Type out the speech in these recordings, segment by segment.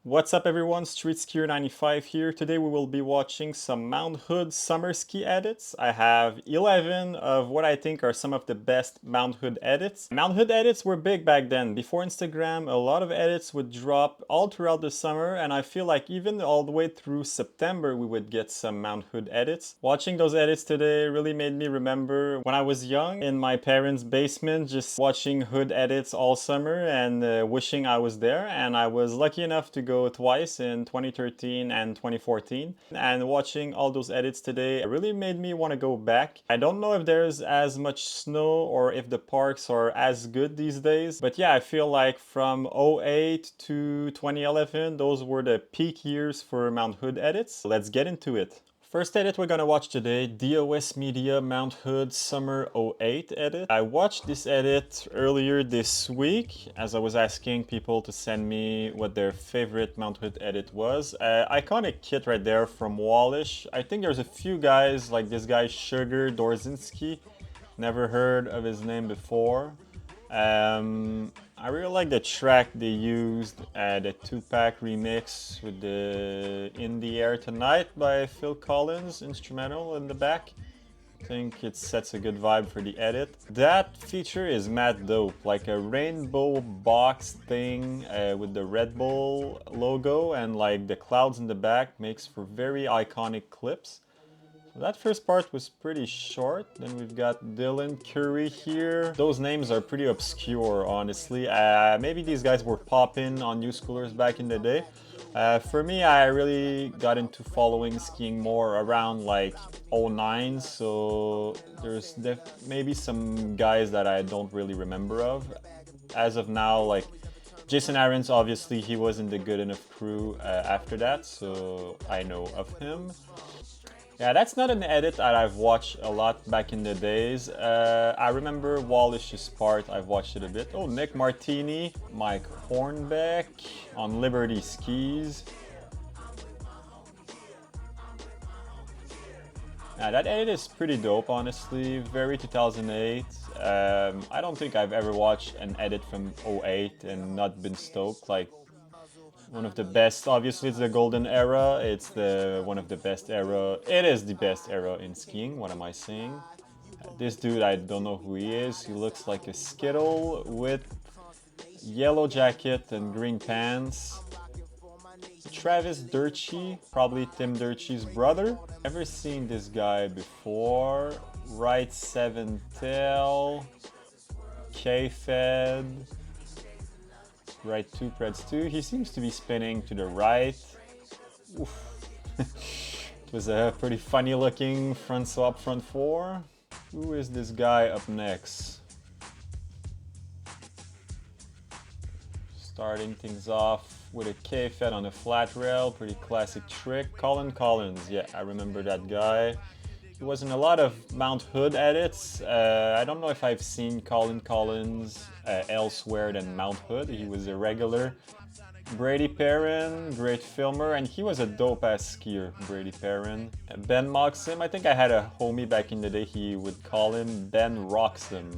What's up everyone, Street Skier 95 here. Today we will be watching some Mount Hood summer ski edits. I have 11 of what I think are some of the best Mount Hood edits. Mount Hood edits were big back then. Before Instagram, a lot of edits would drop all throughout the summer, and I feel like even all the way through September we would get some Mount Hood edits. Watching those edits today really made me remember when I was young in my parents' basement, just watching Hood edits all summer and wishing I was there. And I was lucky enough to go twice in 2013 and 2014, and watching all those edits today really made me want to go back. I don't know if there's as much snow or if the parks are as good these days, but yeah, I feel like from 08 to 2011 those were the peak years for Mount Hood edits. Let's get into it. First edit we're gonna watch today, DOS Media Mount Hood Summer '08 edit. I watched this edit earlier this week as I was asking people to send me what their favorite Mount Hood edit was. Iconic kit right there from Wallish. I think there's a few guys like this guy Sugar Dorzinski. Never heard of his name before. I really like the track they used, the 2-pack remix with the In the Air Tonight by Phil Collins instrumental in the back. I think it sets a good vibe for the edit. That feature is mad dope, like a rainbow box thing with the Red Bull logo and like the clouds in the back makes for very iconic clips. That first part was pretty short. Then we've got Dylan Curry here. Those names are pretty obscure, honestly. Maybe these guys were popping on New Schoolers back in the day. For me, I really got into following skiing more around like '09, so there's maybe some guys that I don't really remember of. As of now, like Jason Aarons, obviously he was in the Good Enough crew after that, so I know of him. Yeah, that's not an edit that I've watched a lot back in the days. I remember Wallish's part, I've watched it a bit. Oh, Nick Martini, Mike Hornbeck on Liberty Skis. Yeah, that edit is pretty dope, honestly. Very 2008. I don't think I've ever watched an edit from '08 and not been stoked. Like, one of the best, obviously it's the golden era, it's one of the best era, it is the best era in skiing, what am I saying? This dude, I don't know who he is, he looks like a Skittle with yellow jacket and green pants. Travis Durchie, probably Tim Durchie's brother. Ever seen this guy before? Right 7 tail, K-Fed. Right 2 preds 2. He seems to be spinning to the right. Oof. It was a pretty funny looking front swap front 4. Who is this guy up next? Starting things off with a K-Fed on a flat rail. Pretty classic trick. Colin Collins. Yeah, I remember that guy. He was in a lot of Mount Hood edits. I don't know if I've seen Colin Collins elsewhere than Mount Hood. He was a regular. Brady Perrin, great filmer, and he was a dope-ass skier, Brady Perrin. Ben Moxham, I think I had a homie back in the day, he would call him Ben Roxham.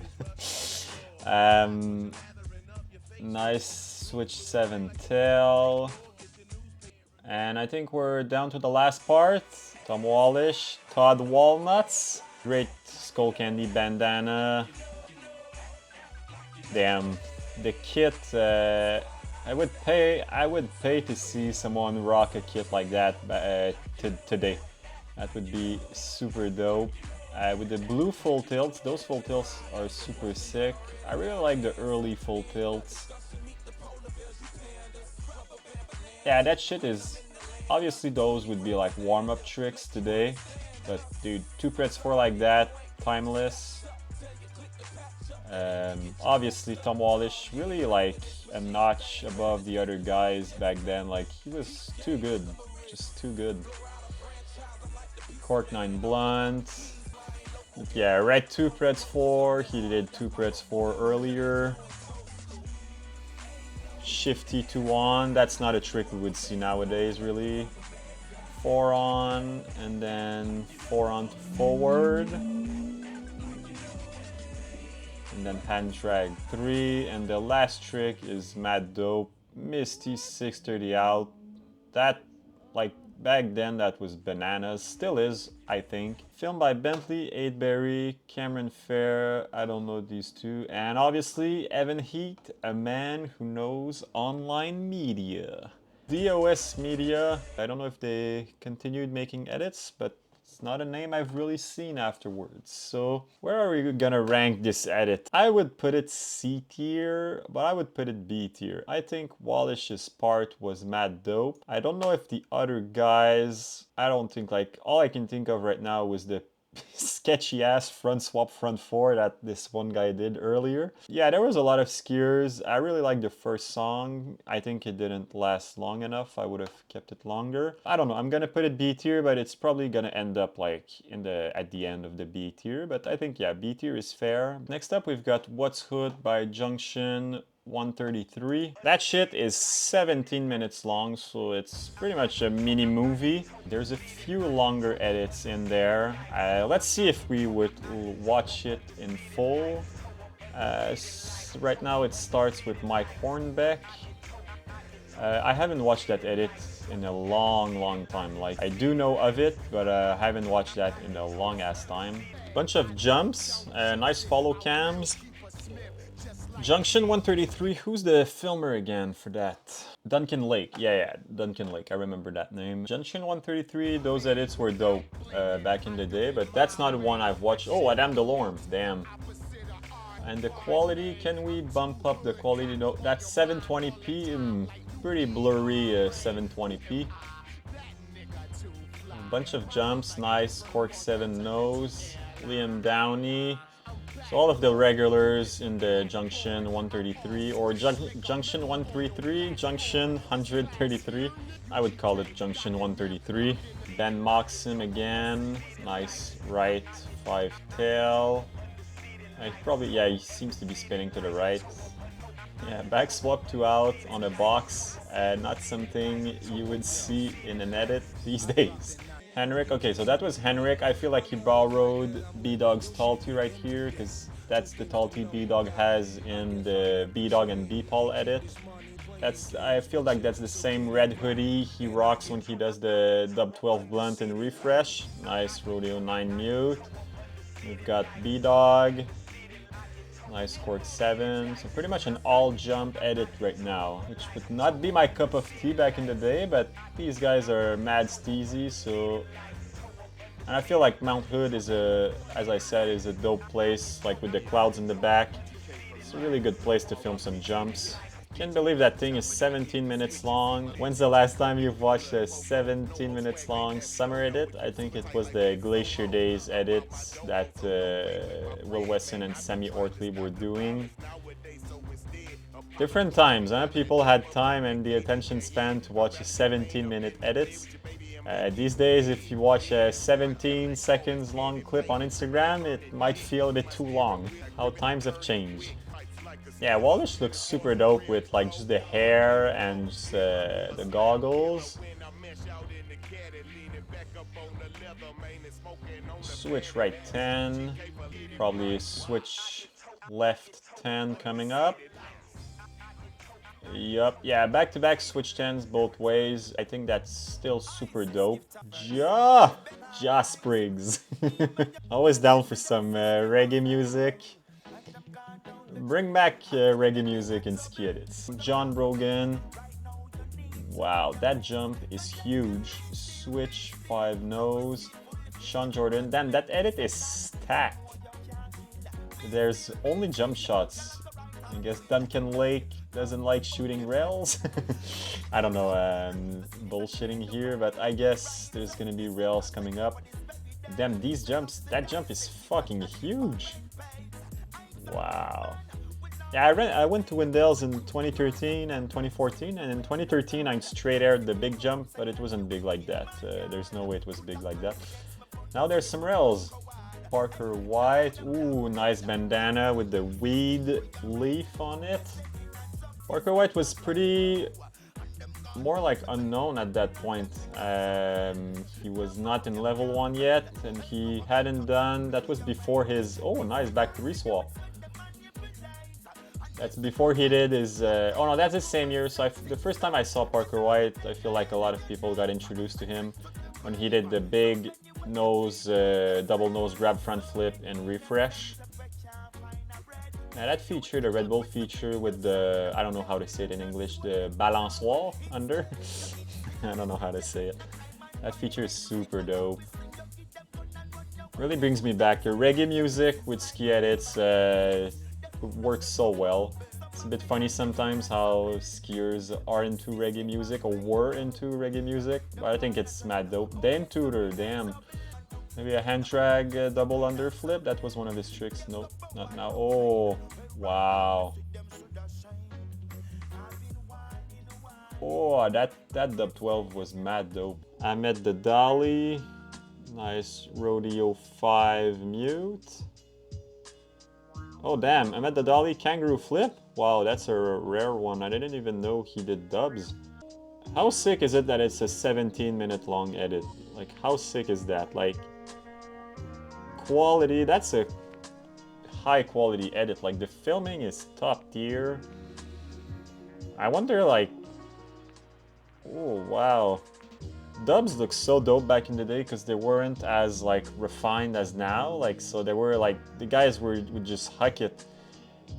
Nice switch 7 tail. And I think we're down to the last part. Tom Wallish, Todd Walnuts, great skull candy bandana. Damn, the kit. I would pay to see someone rock a kit like that today. That would be super dope. With the blue full tilts, those full tilts are super sick. I really like the early full tilts. Yeah, that shit is. Obviously those would be like warm-up tricks today, but dude, 2 preds 4 like that, timeless. Obviously Tom Wallish, really like a notch above the other guys back then, like he was too good, just too good. Cork 9 blunt. Yeah, right 2 preds 4, he did 2 preds 4 earlier. Shifty 2 on, that's not a trick we would see nowadays really. 4 on, and then 4 on to forward. And then hand drag 3, and the last trick is mad dope. Misty 630 out. That, like, back then that was bananas. Still is, I think. Filmed by Bentley, 8berry, Cameron Fair, I don't know these two. And obviously, Evan Heath, a man who knows online media. DOS Media, I don't know if they continued making edits, but it's not a name I've really seen afterwards. So where are we gonna rank this edit? I would put it C tier, but I would put it B tier. I think Wallish's part was mad dope. I don't know if the other guys, I don't think, like, all I can think of right now was the sketchy ass front swap front four that this one guy did earlier. Yeah, there was a lot of skiers. I really liked the first song. I think it didn't last long enough. I would have kept it longer. I don't know. I'm gonna put it B tier, but it's probably gonna end up like at the end of the B tier. But I think, yeah, B tier is fair. Next up, we've got What's Hood by Junction 133. That shit is 17 minutes long, so it's pretty much a mini movie. There's a few longer edits in there. Let's see if we would watch it in full. Right now it starts with Mike Hornbeck. I haven't watched that edit in a long time. Like, I do know of it, but I haven't watched that in a long ass time. Bunch of jumps, nice follow cams. Junction 133, who's the filmer again for that? Duncan Lake, yeah, Duncan Lake, I remember that name. Junction 133, those edits were dope back in the day, but that's not one I've watched. Oh, Adam DeLorme, damn. And the quality, can we bump up the quality? No, that's 720p, pretty blurry 720p. Bunch of jumps, nice, Cork 7 nose, Liam Downey. So all of the regulars in the Junction 133 or Junction 133, Junction 133. I would call it Junction 133. Ben Moxon again. Nice right 5 tail. Yeah, he seems to be spinning to the right. Yeah, back swap 2 out on a box. Not something you would see in an edit these days. Henrik, okay, so that was Henrik. I feel like he borrowed B-Dog's Talty right here, because that's the Talty B-Dog has in the B-Dog and B-Paul edit. I feel like that's the same red hoodie he rocks when he does the Dub 12 Blunt and Refresh. Nice Rodeo 9 mute. We've got B-Dog. Nice Cork 7. So pretty much an all-jump edit right now, which would not be my cup of tea back in the day, but these guys are mad steezy, so... And I feel like Mount Hood is as I said, is a dope place, like with the clouds in the back. It's a really good place to film some jumps. Can't believe that thing is 17 minutes long. When's the last time you've watched a 17 minutes long summer edit? I think it was the Glacier Days edits that Will Wesson and Sammy Ortley were doing. Different times, huh? People had time and the attention span to watch a 17-minute edit. These days, if you watch a 17 seconds long clip on Instagram, it might feel a bit too long. How times have changed. Yeah, Wallish looks super dope with like just the hair and just, the goggles. Switch right 10, probably switch left 10 coming up. Yup, yeah, back-to-back switch 10s both ways. I think that's still super dope. Ja Spriggs. Always down for some reggae music. Bring back reggae music in ski edits. John Brogan. Wow, that jump is huge. Switch 5 nose. Sean Jordan. Damn, that edit is stacked. There's only jump shots. I guess Duncan Lake doesn't like shooting rails. I don't know, bullshitting here, but I guess there's gonna be rails coming up. Damn, these jumps, that jump is fucking huge. Wow. Yeah, I went to Wendells in 2013 and 2014, and in 2013 I straight aired the big jump, but it wasn't big like that. There's no way it was big like that. Now there's some rails. Parker White, ooh, nice bandana with the weed leaf on it. Parker White was pretty more like unknown at that point. He was not in level 1 yet, and he hadn't done, that was before his, oh nice back 3 swap. That's before he did his. Oh no, that's the same year. So the first time I saw Parker White, I feel like a lot of people got introduced to him when he did the big nose, double nose grab front flip and refresh. Now that feature, the Red Bull feature with the, I don't know how to say it in English, the balançoire under. I don't know how to say it. That feature is super dope. Really brings me back to reggae music with ski edits. Works so well. It's a bit funny sometimes how skiers are into reggae music or were into reggae music, but I think it's mad dope. Dame Tudor, damn. Maybe a hand drag double under flip. That was one of his tricks. Nope, not now. Oh, wow. Oh, that dub 12 was mad dope. Ahmed the Dolly. Nice Rodeo 5 mute. Oh damn, Ahmed the Dolly kangaroo flip? Wow, that's a rare one. I didn't even know he did dubs. How sick is it that it's a 17-minute long edit? Like, how sick is that? Like, quality, that's a high quality edit. Like, the filming is top tier. I wonder, like, oh wow. Dubs look so dope back in the day because they weren't as like refined as now. Like, so they were like, the guys would just huck it,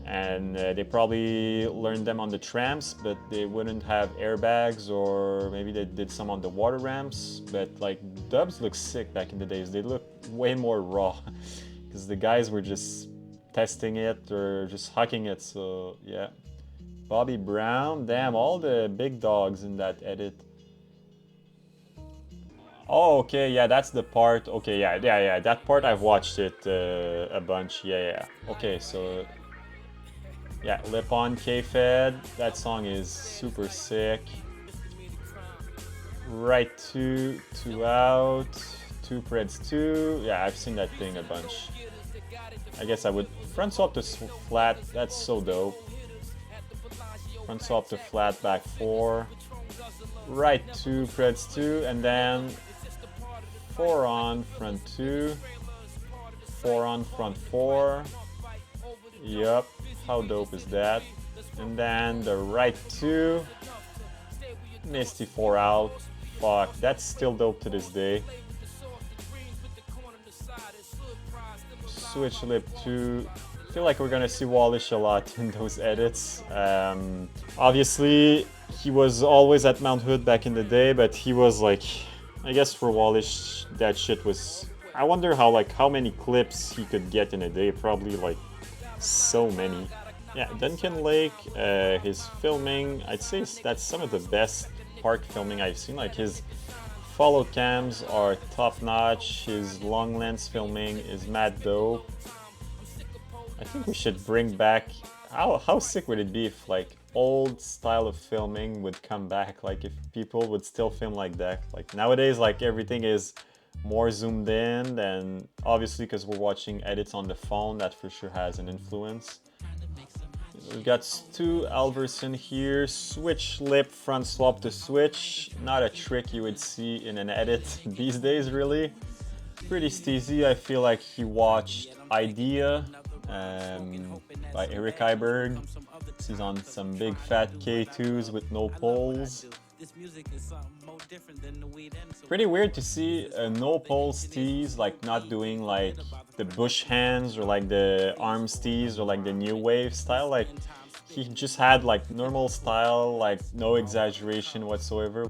and they probably learned them on the tramps, but they wouldn't have airbags, or maybe they did some on the water ramps. But like, dubs look sick back in the days. They look way more raw because the guys were just testing it or just hucking it. So yeah, Bobby Brown, damn, all the big dogs in that edit. Oh, okay, yeah, that's the part. Okay, yeah, that part I've watched it a bunch. Yeah. Okay, so yeah, Lip on K-Fed. That song is super sick. Right two, two out, two Preds two. Yeah, I've seen that thing a bunch. I guess I would front swap to flat. That's so dope. Front swap to flat, back four. Right two, Preds two, and then 4 on, front 2, 4 on, front 4. Yup, how dope is that? And then the right 2, Misty 4 out. Fuck, that's still dope to this day. Switch lip 2. I feel like we're gonna see Wallish a lot in those edits. Obviously, he was always at Mount Hood back in the day, but he was like, I guess for Wallish, that shit was... I wonder how many clips he could get in a day. Probably like so many. Yeah, Duncan Lake, his filming, I'd say that's some of the best park filming I've seen. Like, his follow cams are top notch. His long lens filming is mad dope. I think we should bring back... How sick would it be if like old style of filming would come back? Like, if people would still film like that. Like nowadays, like everything is more zoomed in, and obviously because we're watching edits on the phone, that for sure has an influence. We've got Stu Alverson here, switch lip front swap to switch. Not a trick you would see in an edit these days, really. Pretty steezy. I feel like he watched Idea by Eric Iberg. He's on some big fat K2s with no poles. Pretty weird to see a no poles tees, like not doing like the bush hands or like the arm tees or like the new wave style. Like, he just had like normal style, like no exaggeration whatsoever.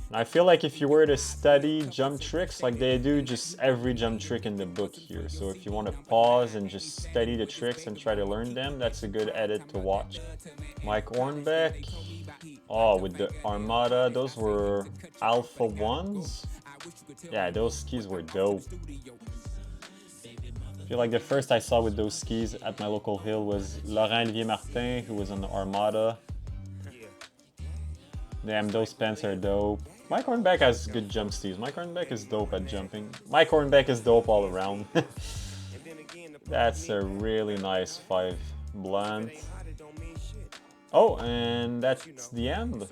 And I feel like if you were to study jump tricks, like they do just every jump trick in the book here. So if you want to pause and just study the tricks and try to learn them, that's a good edit to watch. Mike Ornbeck. Oh, with the Armada, those were Alpha 1s? Yeah, those skis were dope. I feel like the first I saw with those skis at my local hill was Laurent Olivier Martin, who was on the Armada. Damn, those pants are dope. Mike Hornbeck has good jump skis. Mike Hornbeck is dope at jumping. Mike Hornbeck is dope all around. That's a really nice 5 blunt. Oh, and that's the end.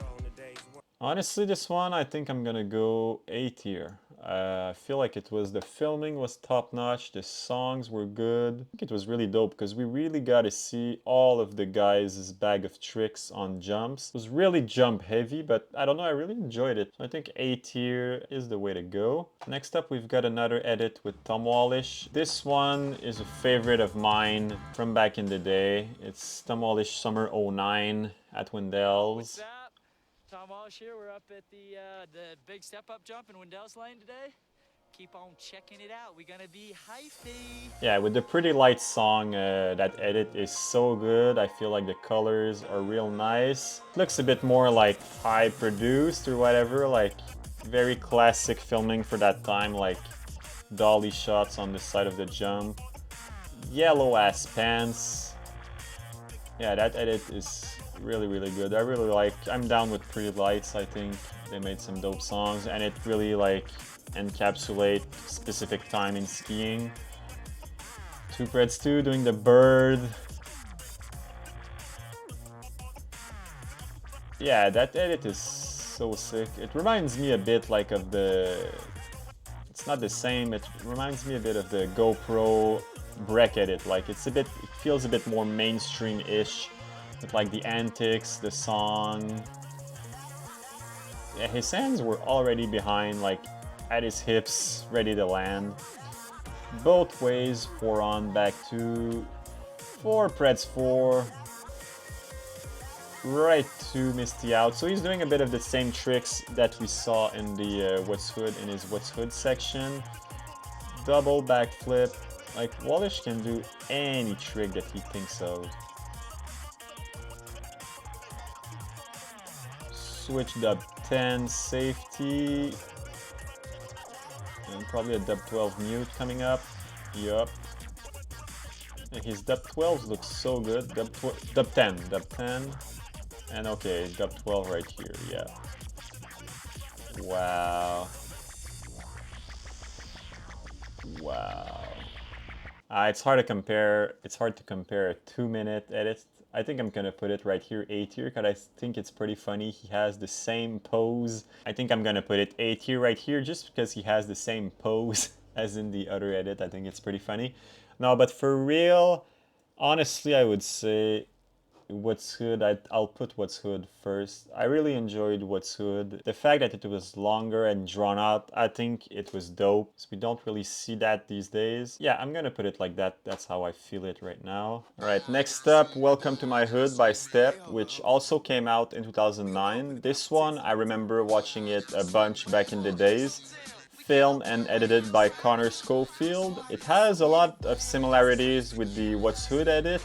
Honestly, this one, I think I'm gonna go A tier. I feel like the filming was top notch, the songs were good. I think it was really dope because we really got to see all of the guys' bag of tricks on jumps. It was really jump heavy, but I don't know, I really enjoyed it. I think A tier is the way to go. Next up, we've got another edit with Tom Wallish. This one is a favorite of mine from back in the day. It's Tom Wallish Summer '09 at Wendells. What's up? Tom Walsh here. We're up at the big step-up jump in Wendells Lane today. Keep on checking it out. We're gonna be hyphy. Yeah, with the Pretty Lights song, that edit is so good. I feel like the colors are real nice. It looks a bit more like high produced or whatever, like very classic filming for that time, like dolly shots on the side of the jump. Yellow ass pants. Yeah, that edit is really good. I really like, I'm down with Pretty Lights. I think they made some dope songs and it really like encapsulate specific time in skiing. Two Preds 2 doing the bird. Yeah, that edit is so sick. It reminds me a bit like of the, it's not the same, it reminds me a bit of the GoPro Breck edit. Like it feels a bit more mainstream-ish. With like the antics, the song. Yeah, his hands were already behind, like at his hips, ready to land. Both ways, 4 on, back 2. 4 Preds 4. Right 2 Misty out. So he's doing a bit of the same tricks that we saw in the What's Hood, in his What's Hood section. Double backflip. Like Wallish can do any trick that he thinks of. Switch dub 10 safety and probably a dub 12 mute coming up. Yup. His dub 12s look so good. Dub 10, and okay, dub 12 right here. Yeah. Wow. Wow. It's hard to compare. It's hard to compare a 2-minute edit. I think I'm gonna put it right here, A tier, because I think it's pretty funny. He has the same pose. I think I'm gonna put it A tier right here just because he has the same pose as in the other edit. I think it's pretty funny. No, but for real, honestly, I would say What's Hood, I'll put What's Hood first. I really enjoyed What's Hood. The fact that it was longer and drawn out, I think it was dope. So we don't really see that these days. Yeah, I'm gonna put it like that. That's how I feel it right now. Alright, next up, Welcome to My Hood by Step, which also came out in 2009. This one, I remember watching it a bunch back in the days. Filmed and edited by Connor Schofield. It has a lot of similarities with the What's Hood edit.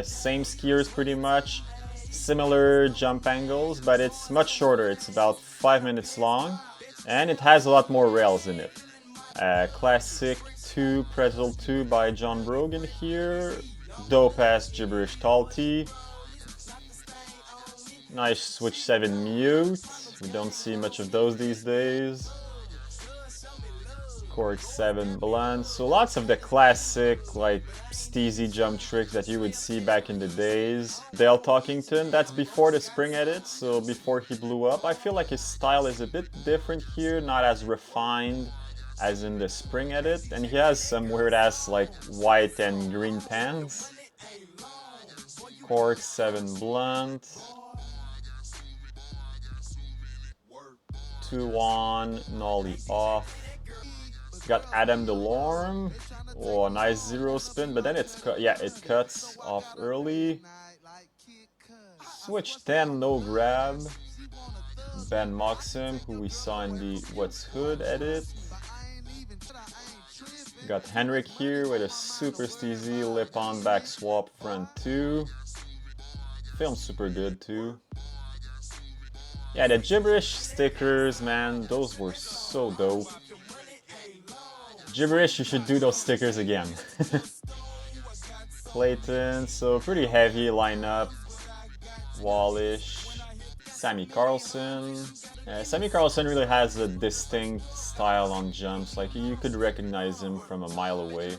Same skiers pretty much, similar jump angles, but it's much shorter. It's about 5 minutes long, and it has a lot more rails in it. Classic 2 Pretzel 2 by John Brogan here. Dope ass gibberish talty. Nice switch 7 mute. We don't see much of those these days. Cork 7 blunt. So lots of the classic like steezy jump tricks that you would see back in the days. Dale Talkington, that's before the spring edit, so before he blew up. I feel like his style is a bit different here, not as refined as in the spring edit. And he has some weird ass like white and green pants. Cork 7 blunt. 2 on, nollie off. Got Adam DeLorme. Oh, nice 0 spin, but then it cuts off early. Switch 10, no grab. Ben Moxham, who we saw in the What's Hood edit. Got Henrik here with a super steezy lip-on back swap front 2. Film's super good too. Yeah, the gibberish stickers, man, those were so dope. Gibberish, you should do those stickers again. Clayton, so pretty heavy lineup. Wallish, Sammy Carlson. Sammy Carlson really has a distinct style on jumps, like you could recognize him from a mile away.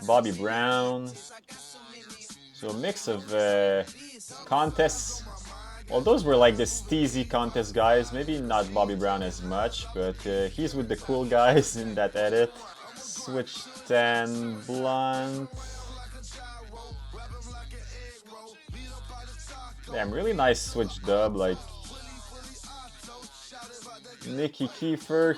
Bobby Brown. So a mix of contests Well, those were like the steezy contest guys. Maybe not Bobby Brown as much, but he's with the cool guys in that edit. Switch 10 blunt. Damn, really nice switch dub. Like Nikki Kiefer.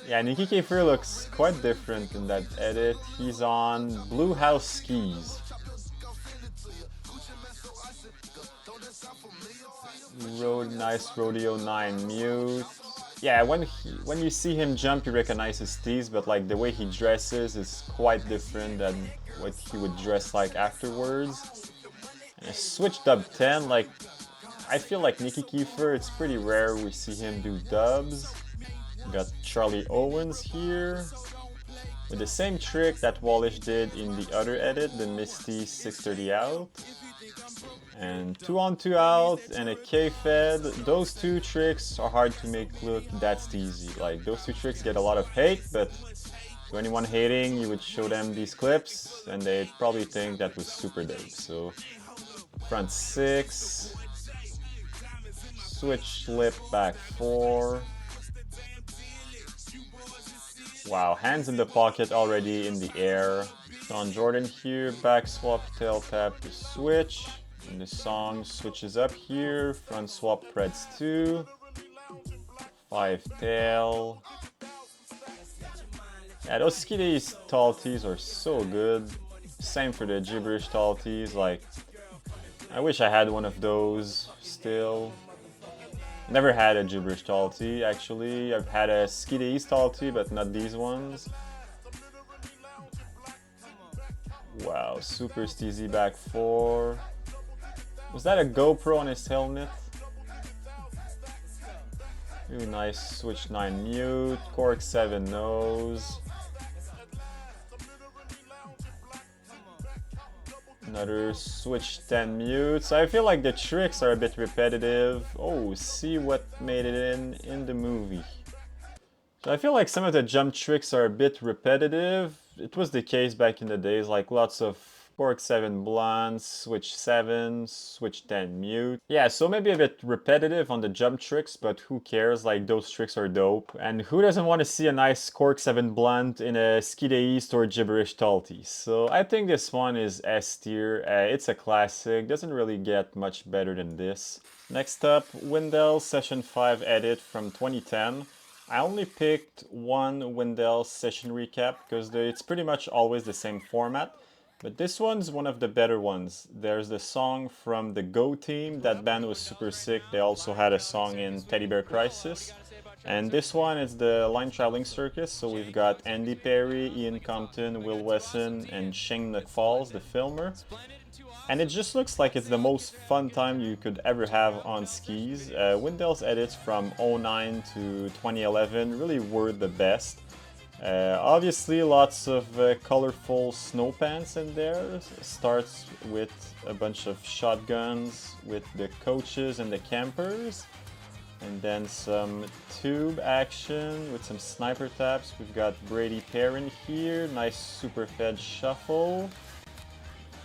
Yeah, Nikki Kiefer looks quite different in that edit. He's on Blue House skis. Nice Rodeo 9 mute. Yeah, when you see him jump, you recognize his tees, but like the way he dresses is quite different than what he would dress like afterwards. And a switch dub 10, like I feel like Nikki Kiefer, it's pretty rare we see him do dubs. We got Charlie Owens here with the same trick that Wallish did in the other edit, the Misty 630 out. And 2 on 2 out and a K-Fed. Those two tricks are hard to make look that easy. Like those two tricks get a lot of hate, but to anyone hating, you would show them these clips and they'd probably think that was super dope. So front 6, switch lip back 4. Wow, hands in the pocket already in the air. Sean Jordan here, back swap, tail tap to switch. And the song switches up here, front swap Preds 2, 5 tail. Yeah, those skitty tall tees are so good. Same for the gibberish tall tees, like, I wish I had one of those still. Never had a gibberish tall tee, actually. I've had a skitty tall tee, but not these ones. Wow, super steezy back 4. Was that a GoPro on his helmet? Really nice switch 9 mute, cork 7 nose. Another switch 10 mute. So I feel like the tricks are a bit repetitive. Oh, see what made it in the movie. So I feel like some of the jump tricks are a bit repetitive. It was the case back in the days, like lots of cork 7 blunt, switch 7, switch 10 mute. Yeah, so maybe a bit repetitive on the jump tricks, but who cares, like those tricks are dope. And who doesn't want to see a nice cork 7 blunt in a skide east or gibberish talty? So I think this one is S tier. It's a classic, doesn't really get much better than this. Next up, Wendell Session 5 edit from 2010. I only picked one Wendell Session recap because it's pretty much always the same format. But this one's one of the better ones. There's the song from the Go team. That band was super sick. They also had a song in Teddy Bear Crisis. And this one is the Line Traveling Circus. So we've got Andy Perry, Ian Compton, Will Wesson, and Shane McFalls, the filmer. And it just looks like it's the most fun time you could ever have on skis. Wendell's edits from 09 to 2011 really were the best. Obviously lots of colorful snow pants in there. Starts with a bunch of shotguns with the coaches and the campers. And then some tube action with some sniper taps. We've got Brady Perrin here. Nice super fed shuffle.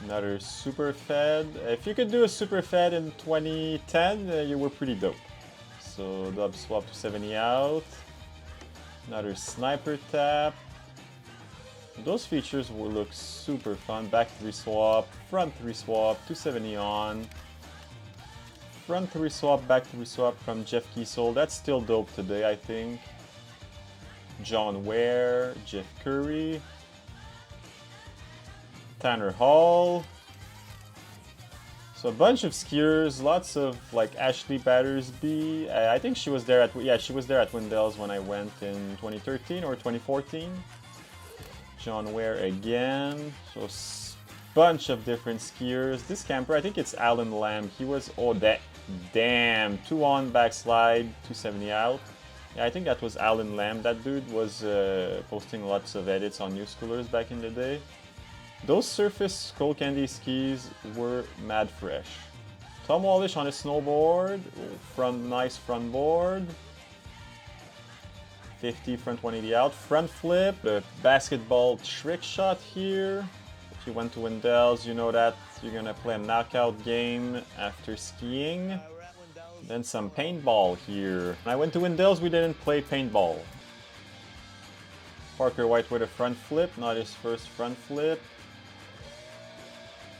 Another super fed. If you could do a super fed in 2010, you were pretty dope. So dub swap to 70 out. Another sniper tap. Those features will look super fun. Back 3 swap, front 3 swap, 270 on. Front 3 swap, back 3 swap from Jeff Kiesel. That's still dope today, I think. John Ware, Jeff Curry. Tanner Hall. So a bunch of skiers, lots of like Ashley Battersby. I think she was there she was there at Wendells when I went in 2013 or 2014. John Ware again. So bunch of different skiers. This camper, I think it's Alan Lamb. He was, oh that damn, 2 on backslide, 270 out. Yeah, I think that was Alan Lamb. That dude was posting lots of edits on New Schoolers back in the day. Those surface Skull Candy skis were mad fresh. Tom Wallish on a snowboard, nice front board. 50 front 180 out, front flip, the basketball trick shot here. If you went to Wendells, you know that You're gonna play a knockout game after skiing. Then some paintball here. When I went to Wendells, we didn't play paintball. Parker White with a front flip, not his first front flip.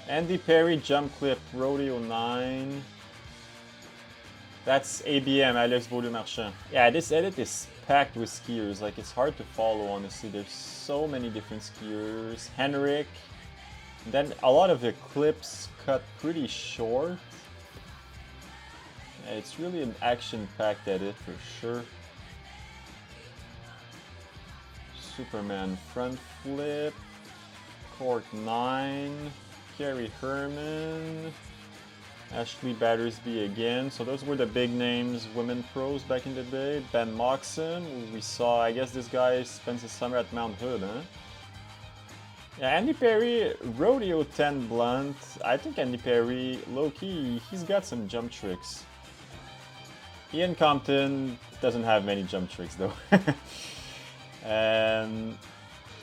Andy Perry jump clip, Rodeo 9. That's ABM, Alex Beaulieu-Marchand. Yeah, this edit is packed with skiers. Like, it's hard to follow, honestly. There's so many different skiers. Henrik. Then a lot of the clips cut pretty short. Yeah, it's really an action-packed edit for sure. Superman front flip. Court 9. Kerry Herman. Ashley Battersby again. So those were the big names, women pros back in the day. Ben Moxon, we saw, I guess this guy spends the summer at Mount Hood, huh? Yeah, Andy Perry, Rodeo 10 Blunt. I think Andy Perry, low-key, he's got some jump tricks. Ian Compton doesn't have many jump tricks though. And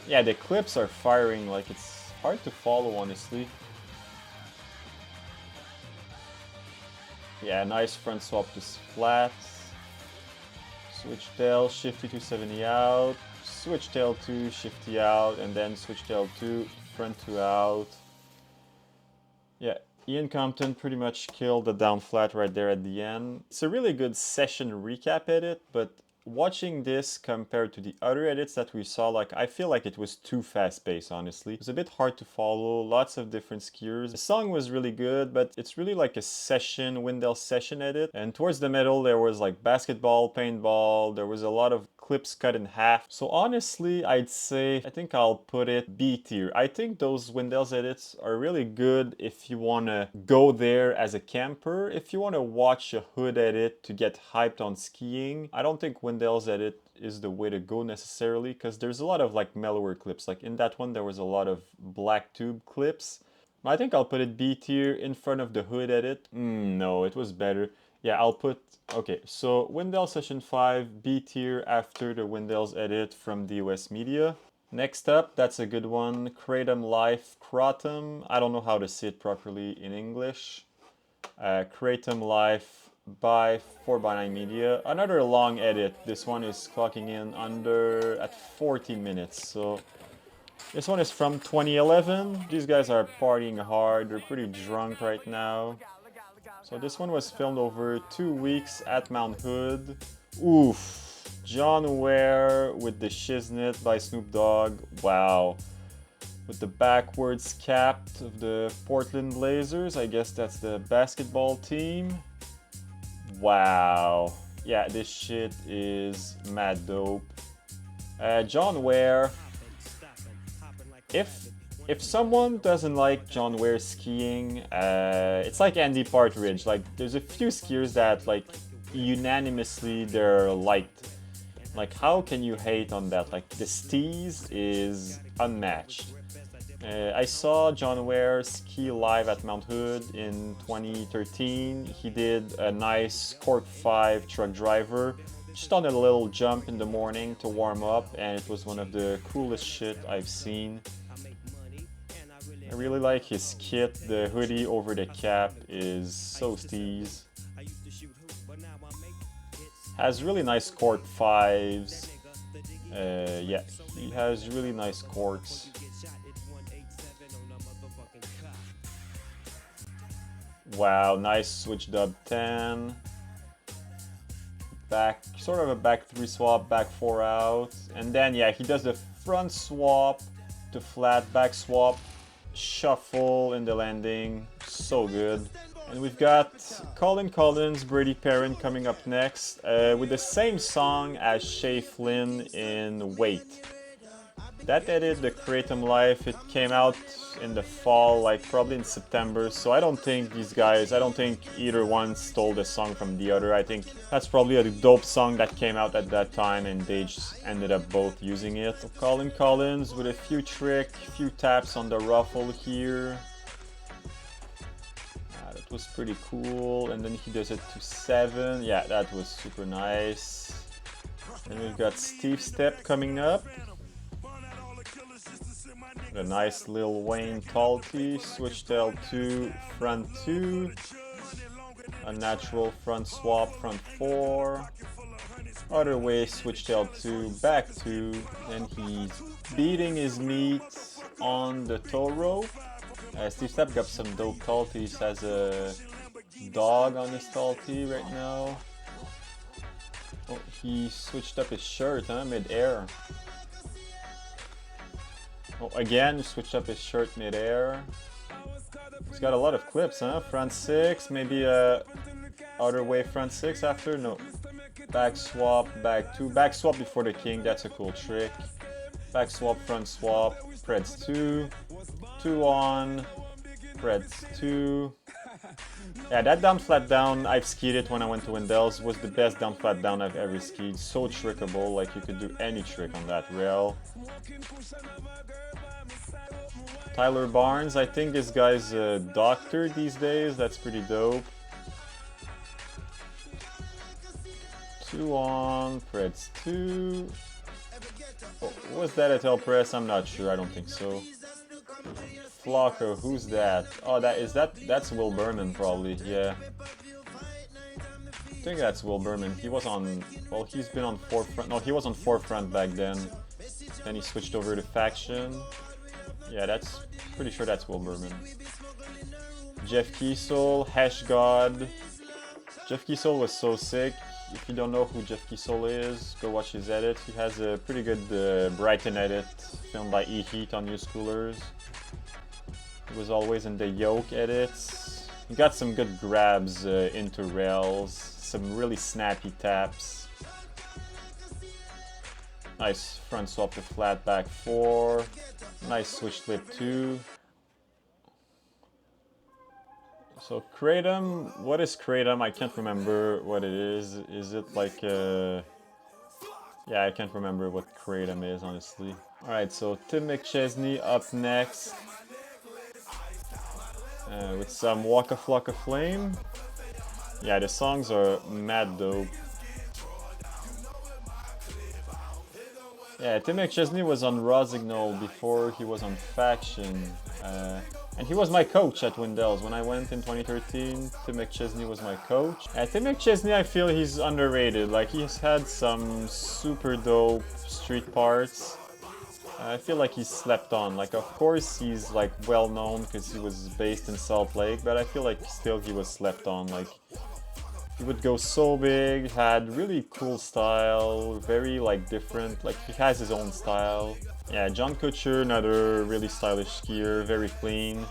yeah, the clips are firing, like it's hard to follow, honestly. Yeah, nice front swap to flat. Switch tail, shifty 270 out. Switch tail 2, shifty out, and then switch tail 2, front 2 out. Yeah, Ian Compton pretty much killed the down flat right there at the end. It's a really good session recap edit, but watching this compared to the other edits that we saw, like, I feel like it was too fast-paced, honestly. It was a bit hard to follow, lots of different skiers. The song was really good, but it's really like a session, Wendell Session edit. And towards the middle, there was like basketball, paintball, there was a lot of clips cut in half. So honestly, I'd say, I think I'll put it B tier. I think those Wendells edits are really good if you want to go there as a camper. If you want to watch a hood edit to get hyped on skiing, I don't think Wendells edit is the way to go necessarily, because there's a lot of like mellower clips. Like in that one, there was a lot of black tube clips. I think I'll put it B tier in front of the hood edit. No, it was better. Yeah, I'll put, okay, so Wendell Session 5, B tier after the Wendells edit from the US media. Next up, that's a good one, Kratom Life Kratom. I don't know how to say it properly in English. Kratom Life by 4x9 Media. Another long edit. This one is clocking in at 14 minutes. So this one is from 2011. These guys are partying hard. They're pretty drunk right now. So this one was filmed over 2 weeks at Mount Hood. Oof. John Ware with the Shiznit by Snoop Dogg. Wow. With the backwards cap of the Portland Blazers. I guess that's the basketball team. Wow. Yeah, this shit is mad dope. John Ware. If someone doesn't like John Ware skiing, it's like Andy Partridge. Like, there's a few skiers that, like, unanimously they're liked. Like, how can you hate on that? Like, the steez is unmatched. I saw John Ware ski live at Mount Hood in 2013. He did a nice Cork 5 truck driver. Just on a little jump in the morning to warm up, and it was one of the coolest shit I've seen. I really like his kit. The hoodie over the cap is so steez. Has really nice Cork 5s. Yeah, he has really nice corks. Wow, nice switch dub 10. Back, sort of a back 3 swap, back 4 out. And then, yeah, he does the front swap to flat, back swap, shuffle in the landing. So good. And we've got Colin Collins, Brady Perrin coming up next with the same song as Shay Flynn in Wait. That edit, the Kratom Life, it came out in the fall, like probably in September, so I don't think these guys, I don't think either one stole the song from the other. I think that's probably a dope song that came out at that time and they just ended up both using it. So Colin Collins with a few taps on the ruffle here. That was pretty cool, and then he does it to 7. Yeah, that was super nice. And we've got Steve Step coming up. A nice Lil Wayne talty, switch tail 2, front 2, a natural front swap, front 4, other way, switch tail 2, back 2, and he's beating his meat on the tow rope. Steve Stepp got some dope talties, has a dog on his talty right now. Oh, he switched up his shirt, huh, mid-air. Oh, again, switched up his shirt mid-air. He's got a lot of clips, huh? Front 6, maybe a other way front 6 after? No. Back swap, back 2. Back swap before the king, that's a cool trick. Back swap, front swap, Preds 2. 2 on, Preds 2. Yeah, that down flat down, I've skied it when I went to Wendells, was the best down flat down I've ever skied. So trickable, like you could do any trick on that rail. Tyler Barnes, I think this guy's a doctor these days, that's pretty dope. 2 on, Preds 2. Oh, was that a tail press? I'm not sure, I don't think so. Flocker, who's that? Oh, that's Will Berman probably, yeah. I think that's Will Berman. He was on, well, he's been on forefront. No, he was on forefront back then. Then he switched over to faction. Yeah, that's pretty sure that's Will Berman. Jeff Kiesel, Hash God. Jeff Kiesel was so sick. If you don't know who Jeff Kiesel is, go watch his edit. He has a pretty good Brighton edit filmed by E-Heat on New Schoolers. He was always in the yoke edits. He got some good grabs into rails, some really snappy taps. Nice front swap to flat back 4. Nice switch flip 2. So Kratom, what is Kratom? I can't remember what it is. Is it like yeah, I can't remember what Kratom is, honestly. Alright, so Tim McChesney up next. With some Waka Flocka Flame. Yeah, the songs are mad dope. Yeah, Tim McChesney was on Rosignol before he was on Faction. And he was my coach at Wendells. When I went in 2013, Tim McChesney was my coach. Tim McChesney, I feel he's underrated. Like, he's had some super dope street parts. I feel like he's slept on. Like, of course, he's like well known because he was based in Salt Lake, but I feel like still he was slept on. Like, he would go so big, had really cool style, very like different. Like, he has his own style. Yeah, John Kutcher, another really stylish skier, very clean.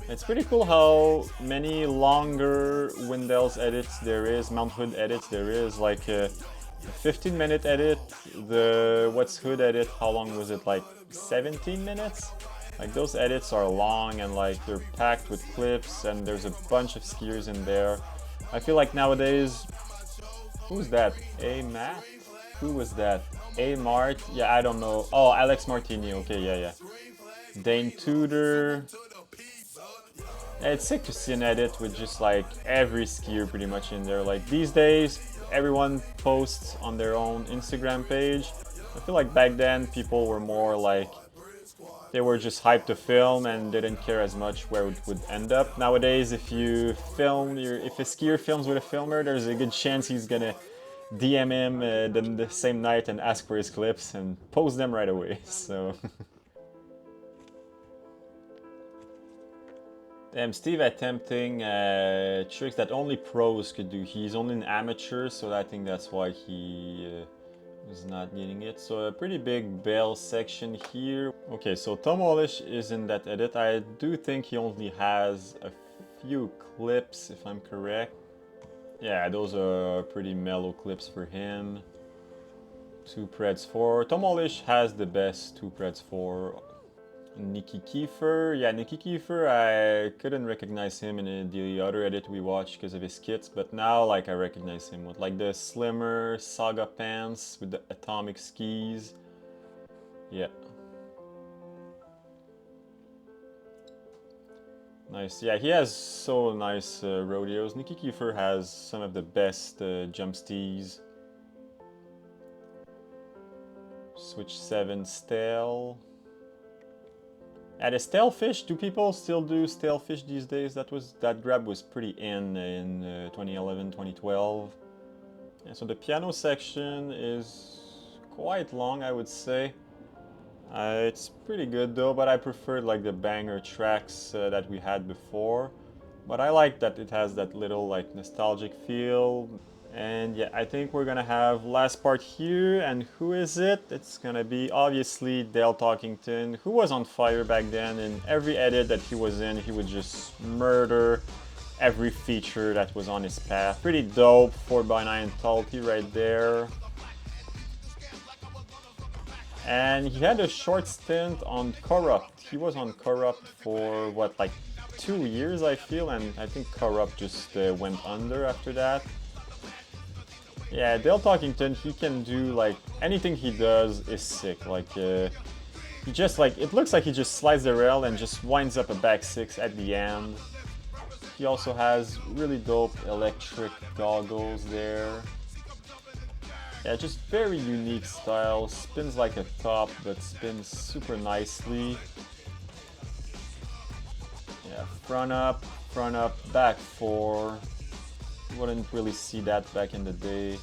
It's pretty cool how many longer Wendells edits there is, Mount Hood edits there is. Like a 15-minute edit, the What's Hood edit, how long was it? Like 17 minutes? Like, those edits are long and like they're packed with clips and there's a bunch of skiers in there. I feel like nowadays, who's that? A Matt? Who was that? A Mart? Yeah, I don't know. Oh, Alex Martini. Okay, yeah. Dane Tudor. Yeah, it's sick to see an edit with just like every skier pretty much in there. Like, these days, everyone posts on their own Instagram page. I feel like back then people were more like, they were just hyped to film and didn't care as much where it would end up. Nowadays, if you film, if a skier films with a filmer, there's a good chance he's gonna DM him the same night and ask for his clips and post them right away. So, damn, Steve attempting tricks that only pros could do. He's only an amateur, so I think that's why he was not getting it. So a pretty big bell section here. Okay, so Tom Wallish is in that edit. I do think he only has a few clips, if I'm correct. Yeah, those are pretty mellow clips for him. 2 Preds 4. Tom Wallish has the best 2 Preds 4. Nicky Kiefer. Yeah, Nicky Kiefer, I couldn't recognize him in the other edit we watched because of his kits, but now like I recognize him with like the slimmer Saga pants with the atomic skis. Yeah. Nice. Yeah, he has so nice rodeos. Nicky Kiefer has some of the best jump skis. Switch 7 stale. At a stale fish, do people still do stale fish these days? That grab was pretty in 2011, 2012. And so the piano section is quite long, I would say. It's pretty good though, but I preferred like the banger tracks that we had before. But I like that it has that little like nostalgic feel. And yeah, I think we're gonna have last part here, and who is it? It's gonna be obviously Dale Talkington, who was on fire back then. In every edit that he was in, he would just murder every feature that was on his path. Pretty dope, 4x9 Talty right there. And he had a short stint on Corrupt. He was on Corrupt for what, like 2 years I feel, and I think Corrupt just went under after that. Yeah, Dale Talkington, he can do like anything he does is sick. Like he just like it looks like he just slides the rail and just winds up a back six at the end. He also has really dope electric goggles there. Yeah, just very unique style. Spins like a top, but spins super nicely. Yeah, front up, back four. Wouldn't really see that back in the day.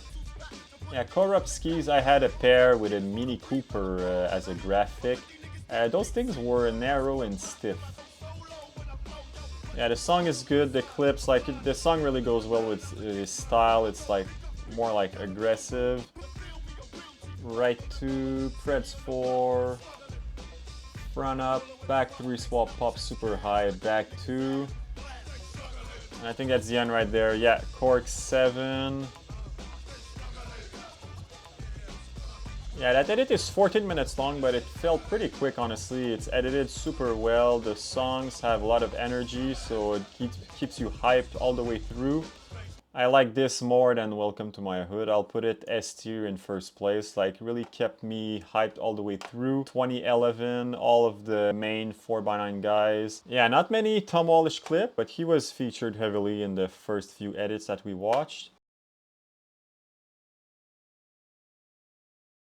Yeah, Corrupt skis, I had a pair with a Mini Cooper as a graphic. Those things were narrow and stiff. Yeah, the song is good, the clips, like the song really goes well with his style. It's like more like aggressive. Right two, Preds 4, front up, back 3 swap pop super high, back 2. And I think that's the end right there. Yeah, cork 7. Yeah, that edit is 14 minutes long, but it felt pretty quick, honestly. It's edited super well. The songs have a lot of energy, so it keeps you hyped all the way through. I like this more than Welcome to My Hood. I'll put it S tier in first place. Like, really kept me hyped all the way through. 2011, all of the main 4x9 guys. Yeah, not many Tom Wallish clip, but he was featured heavily in the first few edits that we watched.